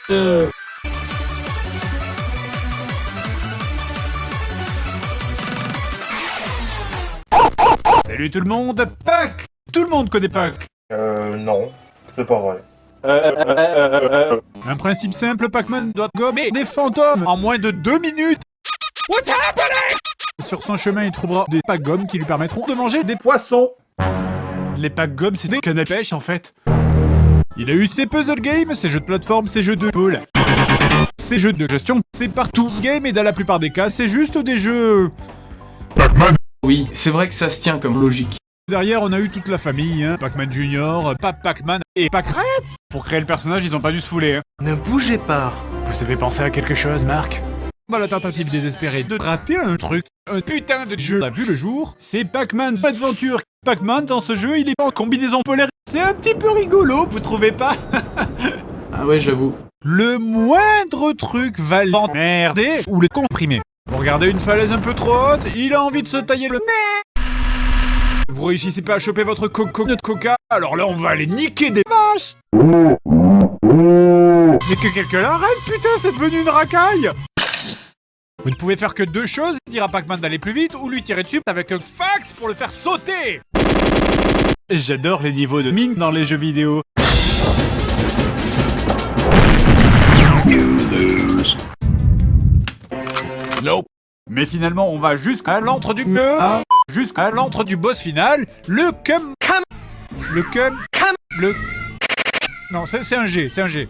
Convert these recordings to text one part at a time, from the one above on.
Salut tout le monde, Pac! Tout le monde connaît Pac! Non, c'est pas vrai. Un principe simple, Pac-Man doit gommer des fantômes en moins de 2 minutes! What's happening? Sur son chemin, il trouvera des Pac-Gommes qui lui permettront de manger des poissons. Les Pac-Gommes, c'est des cannes à pêche en fait. Il a eu ses puzzle games, ses jeux de plateforme, ses jeux de pool. Ses jeux de gestion, c'est partout ce game et dans la plupart des cas, c'est juste des jeux... Pac-Man. Oui, c'est vrai que ça se tient comme logique. Derrière, on a eu toute la famille, hein. Pac-Man Junior, Pac-Man et Pac-Rat. Pour créer le personnage, ils ont pas dû se fouler, hein. Ne bougez pas. Vous avez pensé à quelque chose, Marc? Bah, la tentative désespérée de rater un truc, un putain de jeu a vu le jour, c'est Pac-Man Adventure. Pac-Man, dans ce jeu, il est en combinaison polaire. C'est un petit peu rigolo, vous trouvez pas? Ah ouais, j'avoue. Le moindre truc va l'emmerder ou le comprimer. Vous regardez une falaise un peu trop haute, il a envie de se tailler le nez. Vous réussissez pas à choper votre coconut coca, alors là on va aller niquer des vaches. Mais que quelqu'un l'arrête, putain, c'est devenu une racaille. Vous ne pouvez faire que deux choses, dire à Pac-Man d'aller plus vite ou lui tirer dessus avec un fax pour le faire sauter. J'adore les niveaux de mine dans les jeux vidéo. Nope. Mais finalement, on va jusqu'à l'antre du jusqu'à l'antre du boss final, le Non, c'est un G, c'est un G.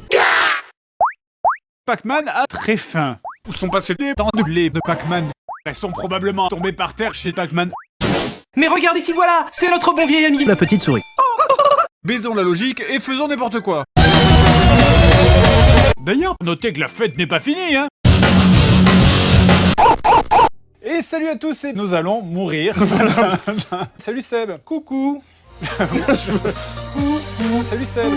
Pac-Man a très faim. Où sont passés les temps de blé de Pac-Man? Elles sont probablement tombées par terre chez Pac-Man. Mais regardez qui voilà, c'est notre bon vieil ami, La petite souris. Baisons la logique et faisons n'importe quoi. D'ailleurs, notez que la fête n'est pas finie, hein. Et salut à tous, et nous allons mourir. Salut Seb. Coucou. Salut Seb.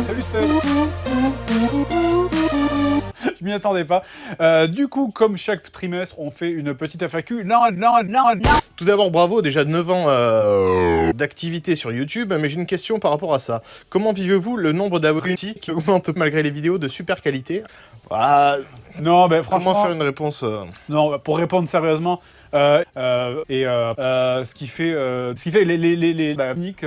Salut Seb. Je m'y attendais pas. Du coup, comme chaque trimestre, on fait une petite FAQ. Tout d'abord, bravo, déjà 9 ans d'activité sur YouTube, mais j'ai une question par rapport à ça. Comment vivez-vous le nombre d'abonnés qui augmente malgré les vidéos de super qualité? Non, ben franchement... Comment faire une réponse Non, pour répondre sérieusement, ce qui fait les niques...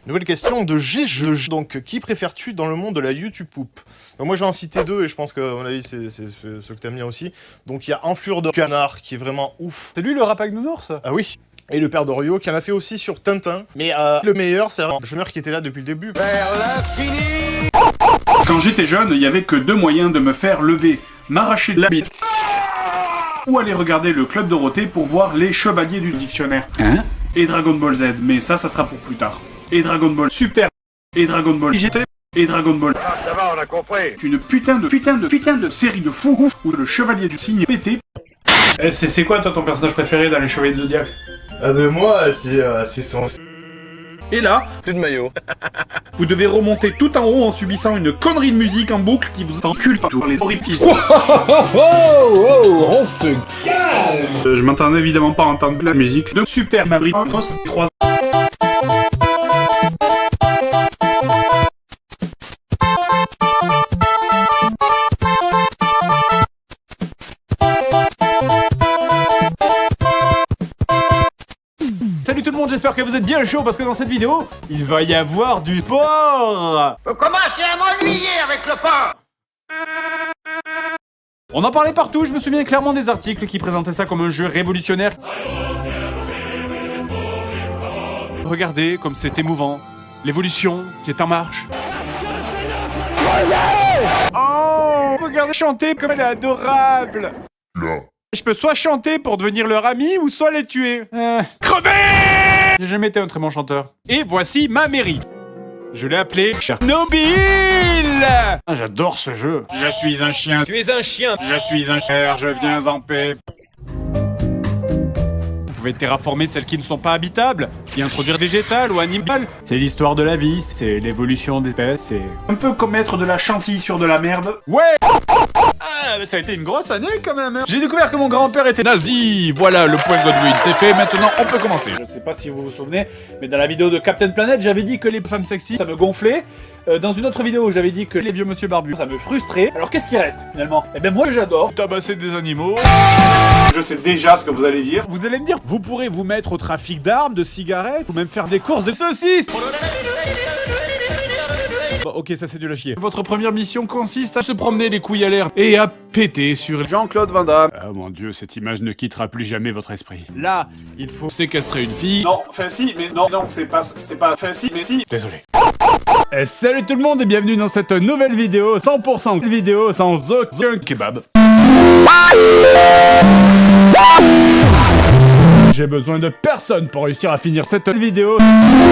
Nouvelle question de G. Donc, qui préfères-tu dans le monde de la YouTube poupe? Moi, je vais en citer deux, et je pense que, à mon avis, c'est ce que t'aimes bien aussi. Donc, il y a Enflure de Canard, qui est vraiment ouf. C'est lui le rap avec Nounours? Ah oui. Et le père d'Orio, qui en a fait aussi sur Tintin. Mais le meilleur, c'est un jeuneur qui était là depuis le début. Vers l'infini. Quand j'étais jeune, il y avait que deux moyens de me faire lever. M'arracher de la bite. Ou aller regarder le Club Dorothée pour voir les Chevaliers du Dictionnaire. Hein? Et Dragon Ball Z, mais ça sera pour plus tard. Et Dragon Ball Super. Et Dragon Ball GT. Et Dragon Ball. Ah, ça va, on a compris. Une putain de série de fous où le Chevalier du Cygne pété. C'est quoi toi ton personnage préféré dans les Chevaliers de Zodiac? Ah ben moi, c'est son... Et là, Plus de maillot. vous devez remonter tout en haut en subissant une connerie de musique en boucle qui vous encule partout les orifices. On se calme. Je m'entendais évidemment pas entendre la musique de Super Mario Bros 3. Salut tout le monde, j'espère que vous êtes bien chaud parce que dans cette vidéo, il va y avoir du sport. Vous commencez à m'ennuyer avec le porc. On en parlait partout, je me souviens clairement des articles qui présentaient ça comme un jeu révolutionnaire. Regardez comme c'est émouvant, l'évolution qui est en marche. Oh, regardez chanter comme elle est adorable. Non. Je peux soit chanter pour devenir leur ami ou soit les tuer. Crever! J'ai jamais été un très bon chanteur. Et voici ma mairie. Je l'ai appelé Chernobyl. J'adore ce jeu. Je suis un chien. Tu es un chien. Je suis un chien. Je viens en paix. Vous pouvez terraformer celles qui ne sont pas habitables et introduire végétal ou animal. C'est l'histoire de la vie, c'est l'évolution des espèces, c'est... Un peu comme mettre de la chantilly sur de la merde. Ouais! Ah, mais ça a été une grosse année quand même, hein. J'ai découvert que mon grand-père était nazi. Voilà, le point Godwin, c'est fait. Maintenant, on peut commencer. Je sais pas si vous vous souvenez, mais dans la vidéo de Captain Planet, j'avais dit que les femmes sexy, ça me gonflait. Dans une autre vidéo, j'avais dit que les vieux monsieur barbus, ça me frustrait. Alors qu'est-ce qui reste, finalement? Eh ben moi, j'adore tabasser des animaux. Je sais déjà ce que vous allez dire. Vous allez me dire, vous pourrez vous mettre au trafic d'armes, de cigarettes, ou même faire des courses de saucisses. Bon, ok, ça c'est du à chier. Votre première mission consiste à se promener les couilles à l'air et à péter sur Jean-Claude Van Damme. Ah mon dieu, cette image ne quittera plus jamais votre esprit. Là, il faut séquestrer une fille. Non, enfin si, mais non, c'est pas, enfin si, mais si. Désolé. Salut tout le monde et bienvenue dans cette nouvelle vidéo, 100% vidéo sans aucun kebab. J'ai besoin de personne pour réussir à finir cette vidéo.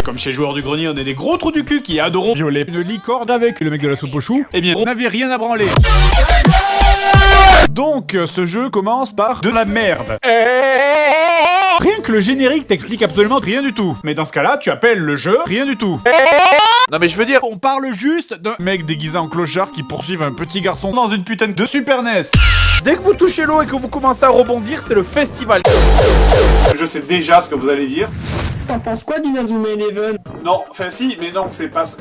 Comme chez Joueurs du Grenier, on est des gros trous du cul qui adorons violer une licorne avec le mec de la soupe au chou. Eh bien, on n'avait rien à branler. Donc, ce jeu commence par de la merde. Rien que le générique t'explique absolument rien du tout. Mais dans ce cas-là, tu appelles le jeu rien du tout. Non mais je veux dire, On parle juste d'un mec déguisé en clochard qui poursuit un petit garçon dans une putain de Super NES. dès que vous touchez l'eau et que vous commencez à rebondir, c'est le festival. Je sais déjà ce que vous allez dire. T'en penses quoi d'Inazuma Eleven? Non, enfin si, mais non, c'est pas ça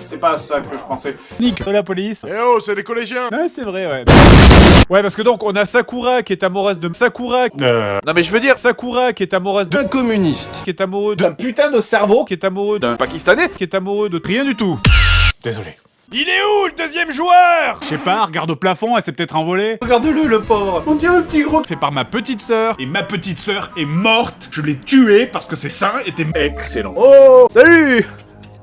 que je pensais. Nick de la police. Eh oh, c'est des collégiens. Ouais, c'est vrai, ouais. Ouais, parce que donc, on a Sakura qui est amoureuse de Sakura. Non mais je veux dire, Sakura qui est amoureuse de... un communiste, Qui est amoureux de... Un putain de cerveau. Qui est amoureux de... un Pakistanais. Qui est amoureux de... Rien du tout. Désolé. Il est où, le deuxième joueur? Je sais pas, regarde au plafond, elle s'est peut-être envolée. Regardez-le, le pauvre. On dirait un petit gros. Fait par ma petite sœur. Et ma petite sœur est morte. Je l'ai tuée parce que ses seins étaient excellents. Oh, salut.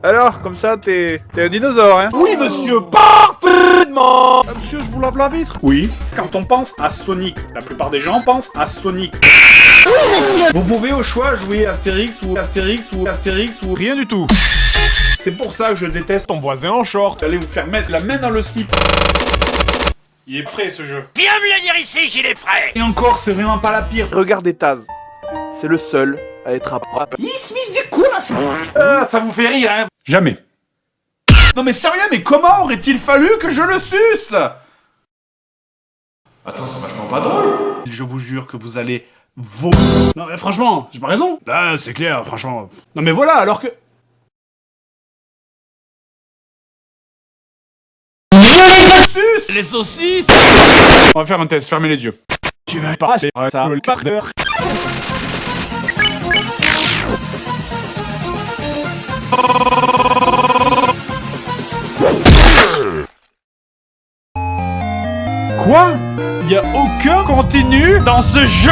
Alors, comme ça, t'es un dinosaure, hein? Oui, monsieur, parfaitement. Monsieur, je vous lave la vitre. Oui. Quand on pense à Sonic, la plupart des gens pensent à Sonic. Vous pouvez au choix jouer Astérix ou Astérix ou Astérix ou... Rien du tout. C'est pour ça que je déteste Ton voisin en short. Allez vous faire mettre la main dans le slip. Il est prêt ce jeu. Viens me dire ici qu'il est prêt. Et encore, c'est vraiment pas la pire. Regardez Taz. C'est le seul à être à Ça vous fait rire, hein? Jamais. Non mais sérieux, mais comment aurait-il fallu que je le suce? Attends, c'est vachement pas drôle. Je vous jure que vous allez vomir. Non mais franchement, j'ai pas raison. Ah, c'est clair, franchement. Non mais voilà, alors que... Suce Les saucisses. On va faire un test, fermez les yeux. Tu vas passer ça, le parteur. Quoi? Y a aucun continu dans ce jeu?